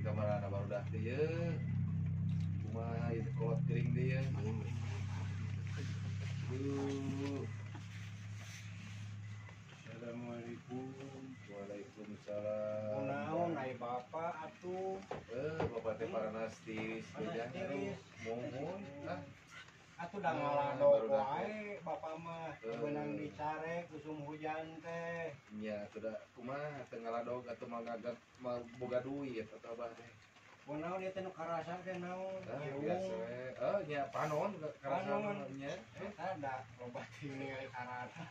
kamar anak baru dah dia. Cuma itu kolot kering dia. Assalamualaikum. Waalaikumsalam. Naon ai bapak atuh. Bapak teh paranastis bejang mohon ah. Atuh da ngaladog wae bapak mah beunang dicarek usum hujan teh. Nya atuh da kumaha teu ngaladog atuh mangagak boga duit atuh abah teh. Naon ieu teh nu karasa teh naon? Biasa we. Nya panon karasan nya. Eta da loba tinggal karasa.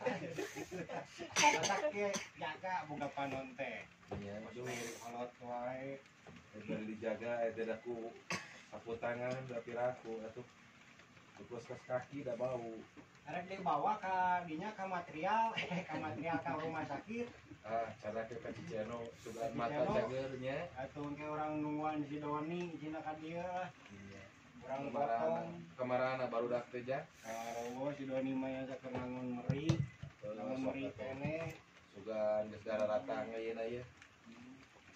Katak ge jaga boga panon teh. Nya aduh Kolot wae. bari dijaga eta da ku sapu tangan da piraku atuh. Terus kaki da bau. Arek dibawa ka dinya ka material, ka rumah sakit. Cara ke Ciceno sugan mata jagernya. Atuh ge orang nungguan si Doni cina ka dieu. Iya. Urang potong. Kamarana baru dak teh ja. Karo si Doni mah nya sakeun ngangun meri. Ngangun meri kene. Sugan geus dararatang ayeuna ieu.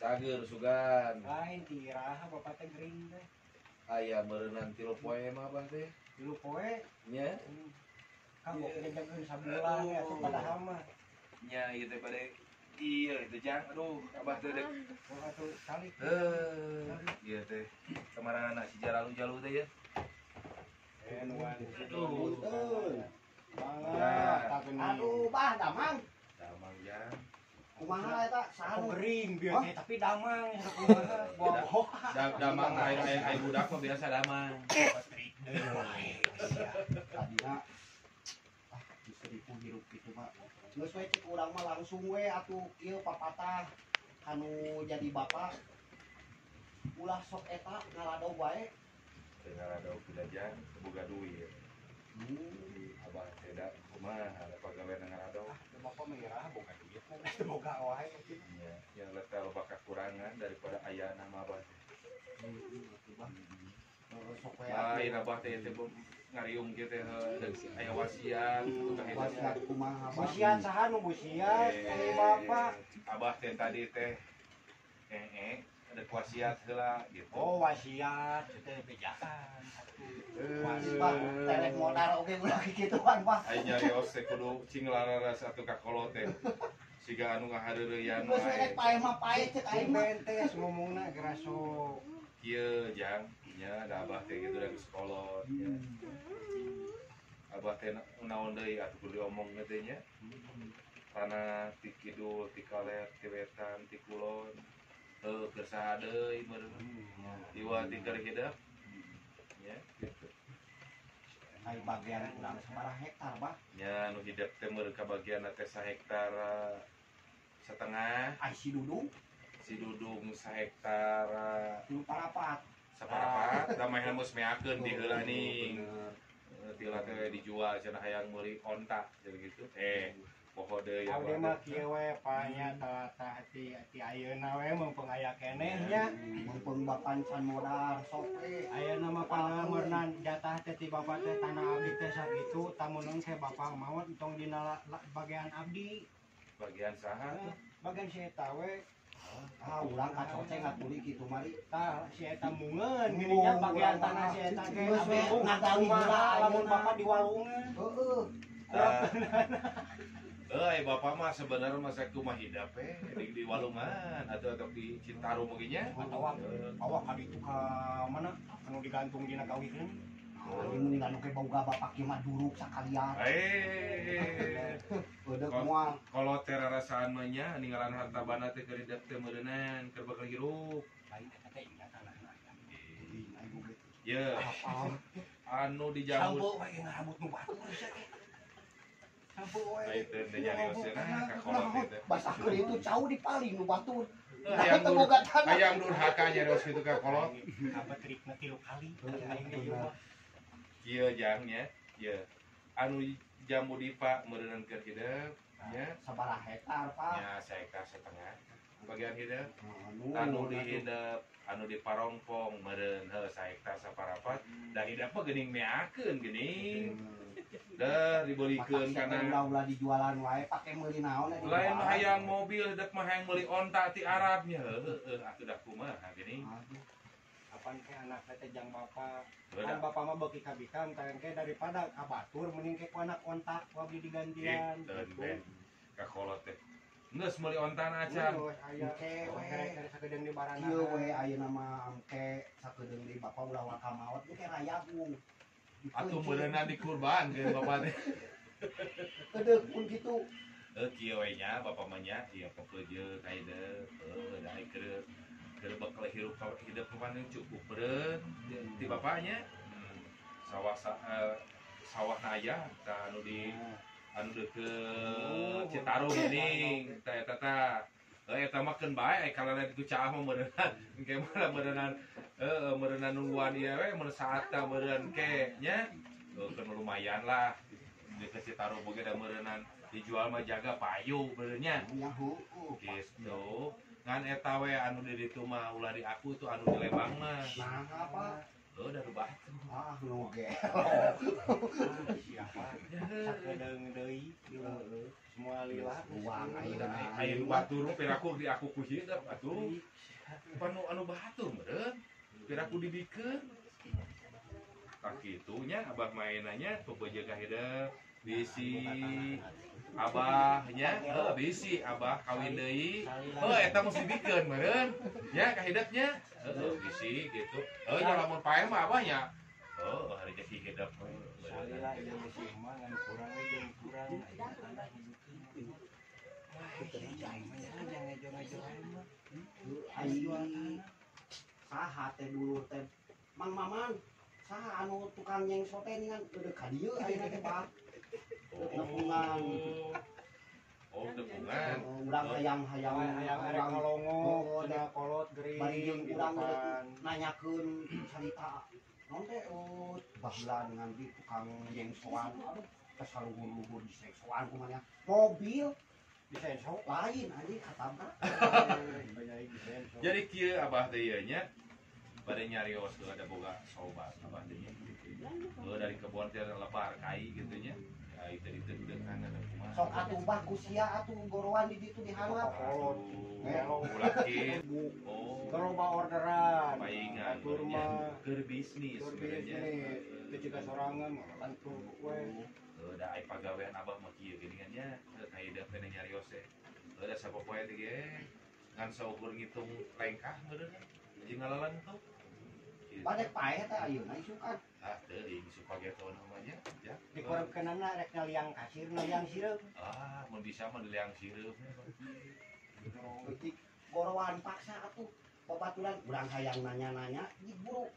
Cager sugan. Lain tiraha bapak teh gering teh. Aya meureunnan 3 poe mah abah teh. 3 poe. Nya. Kagok jageun sabulan ya atuh padahal mah. Nya ieu teh bade iya itu jang aduh abah teh dek. Atuh salik. Ieu teh kamarana si Jalalu teh ya. Nuan si Doni. Aduh. Aduh, bah damang. Damang jang. Kumaha eta? Saha gering bieu teh tapi damang kumaha? Bohong. Damang ai budak mah biasa damang. Tadina bisa dihirup gitu mah. Geus we cek urang mah langsung we atuh ieu papatah anu jadi bapak. Ulah sok eta ngaladog wae. Teu ngaladog teu jang boga duit. Abah teh da kumaha ada pagawean ngaladog. Bapak merah boga duit boga wae. Iya, yang letak loba kekurangan daripada ayana mah abah teh. Lain abah teh ngariung kieu teh aya wasiat tukang wasiat kumaha? Wasiat saha nu wasiat dari bapak? Abah teh tadi teh ada wasiat heula gitu. Oh, wasiat teh bejakan. Wasiat telek modal oge ulah kikituan, Pak. Ai nyarios teh kudu cing lararas atuh ka kolot teh. Siga anu ngahareureyan wae. Geus rek paeh mah paeh cek aing mah teh ngomongna geraso. Kieu jang nya da abah teh kitu da kolot nya. Abah teh naon deui atuh kudu diomongna teh nya. Tanah ti kidul, ti kaler, ti wetan, ti kulon. Keur saha deui meureun. Iwa ti keur hidup. Nya kitu. Ai bagian urang sabaraha hektar, Bah? Nya nu hidup teh meureun ka bagian teh 1 hektar setengah. Ai si Dudung? Si Dudung 1 hektar Nu parapat. saparapat da mah mus meakeun di heula ning. Tila teh dijual cenah hayang meuli onta jadi gitu. Poho deui ya. Abdi mah kieu we panya tah ti ayeuna we mumpung aya keneh nya. Mumpung bapan can modal sok we. Ayeuna mah panameurnan jatah teh ti bapak teh tanah abdi teh sakitu, tamuneun ke bapak maot tong dina bagian abdi. Bagian saha tuh? Bagian si eta we. Urang kacoceng ngatuli kitu mari. Tah si eta mungeun geuninnya bagian tanah si eta ge abdi ngagali heula lamun bapak diwalungeun. Heeh. Bapak mah sebenarnya masa kumaha hidup di walungan atau di Citarum begini atawa awak ka ditu ka mana anu digantung dina kawin. Ini anu ke boga bapak kieu mah duruk sakalian. Udah moal. Kalau terarasaan mah nya ninggalan harta bana teh keur hidup teh meureunan keur bakal hirup. Lain eta teh ingat tanahna. Ye. Anu dijamu. Sampo we ngarambut nu batu sampo we. Lain teh nyari osena ka kolot teh. Basahkeun itu cau dipaling nu batu. Hayang durhaka nyarios kitu ka kolot. Apa trikna 3 kali aing ge ieu mah. Kieu jang nya. Ye. Anu jambu dipa meureunan keur hidup nya sabaraha hektar, Pak? Nya 1 hektar setengah. bagian hidup anu di hidup anu di parongpong meureun saektar saparapat da hidup mah geuning meakeun geuning da dibelikeun kana ulah dijualan wae pake meuli naon lain mah hayang mobil hidup mah hayang meuli onta ti Arabnya heueuh atuh da kumaha geuning apaan ke anak teh jang bapak kan bapak mah beuki kabikan tayang ke daripada kabatur mending ke ku anak ontak ku abdi digantian kakolot teh geus meuli ontana acan engke we sakedeung di barana ieu we ayeuna mah engke sakedeung di bapak ulah wakal maot ge rayagung atuh meureunna dikurban ke bapak teh kedeuk pun kitu kieu we nya bapak mah nya ieu pepeujeuh ka hideuk da keur bekal hidup kemana cukup beren di bapaknya sawah naya anu di anu deket Citarum geuning eta eta mah keun bae kalau lain ku caah mah meureunna engke mah meureunna nungguan ieu we mun saatna meureun ke nya keun lumayan lah di Citarum boga da meureunna dijual mah jaga payu beureunya gitu ngan eta we anu di ditu mah ulah di aku tuh anu di Lembang mah nah apa da batu nuge siapa sakedeung deui semua lila uang aya batur mah piraku di aku ku hidup atuh anu batur meureun piraku dibikeun ka kitu nya abah mainannya pepeujeuh ka hidup bisi abahnya bisi abah kawin deui eta mesti dibikeun meureun nya ka hidupnya bisi gitu nya lamun paeh mah abahnya hari jadi hidup salila ieu bisi mah ngan kurang we jeung kurang tanah hidupkeun jangan ngejo-ngejo mah ai saha teh dulur teh mang maman saha anu tukang nyengso teh ningan deuk ka dieu ayeuna teh Pak tepungan tepungan urang hayang arek ngalongo cenah kolot gering bari jeung urang nanyakeun carita naon teh baheula dengan di tukang jengsoan aduh kasaluhur-luhur di sengsoan kumaha mobil di sengso lain anjing katabrak jadi kieu abah teh ieu nya bade nyarios ada boga sobat abah teh nya dari kebon teh lebar kai gitu nya itu ditedudekan ada kumaha sok atuh bagus sia atuh gorowan di ditu dihanap ulaki loba orderan paingan atur mah keur bisnis sebenarnya teu juga sorangan lantur we da ai pagawean abah mah kieu geuningannya ka hidup teh nyarios teh da sapopoe teh ge ngan saukur ngitung lengkah meureun jeung ngalalan tuh pada paeh teh ayeuna isukan teuing suka gitu namanya ya dikorepkeunana rek ngaliang kasir ngaliang sirup mun bisa mah liang sirup gorowan paksa atuh babaturan urang hayang nanya-nanya di buru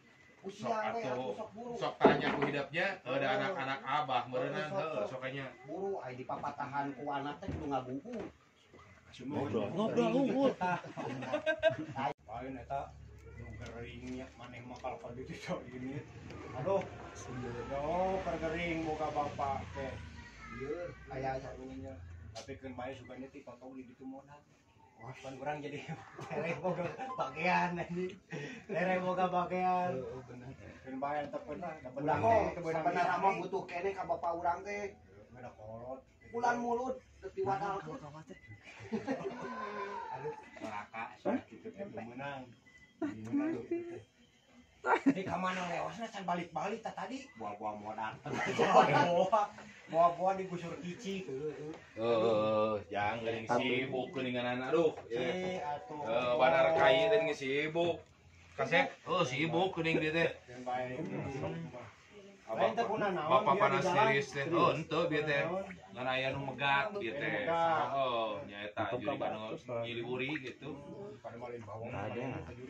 usia we atuh sok buru sok tanya ku hidupnya ada anak-anak abah meureunna sok nya buru aya di papatahan ku anak teh kudu ngagugu ngobrol lain eta geringnya maneh mah kalau di situ ini aduh pergering boga bapak teh ieu aya sarunya tapi keun bae sukanya ti potong di ditu modal wah pan urang jadi lereh boga bagian ini lereh boga bagian keun bae teh pernah urang teh sebenarnya mah butuh kene ka bapak urang teh ada kolot bulan mulut teu diwadalkeun aduh malaka sakitu teh menang ini kamana lewasnya can balik-balik tadi buah-buah modal buah-buah digusur kici jangan geuning sibuk geuningan aduh atuh banar kai teh sibuk kasep sibuk geuning dieu teh bapak panas tiris teh henteu bieu teh ngan aya nu megat bieu teh nyaeta juri anu nyiliburi gitu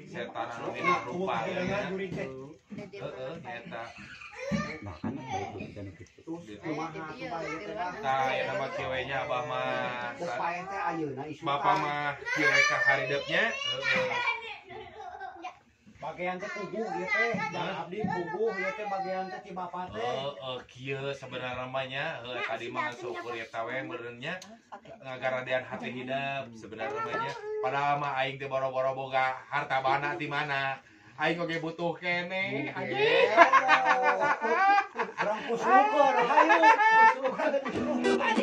setan anu dina rupa nyaeta tah aya nama ceweknya abah mah bapak mah kieu ka haridepnya bagian teh kubu ieu teh jangan abdi kubu ieu teh bagian teh ti bapa teh kieu sebenarnya namanya tadi mah syukur eta we meureunnya ngagaradean hati hidup sebenarnya namanya padahal mah aing teh boro-boro boga harta bana ti mana aing oge butuh kene anjing orang kusyukur hayu kusyukur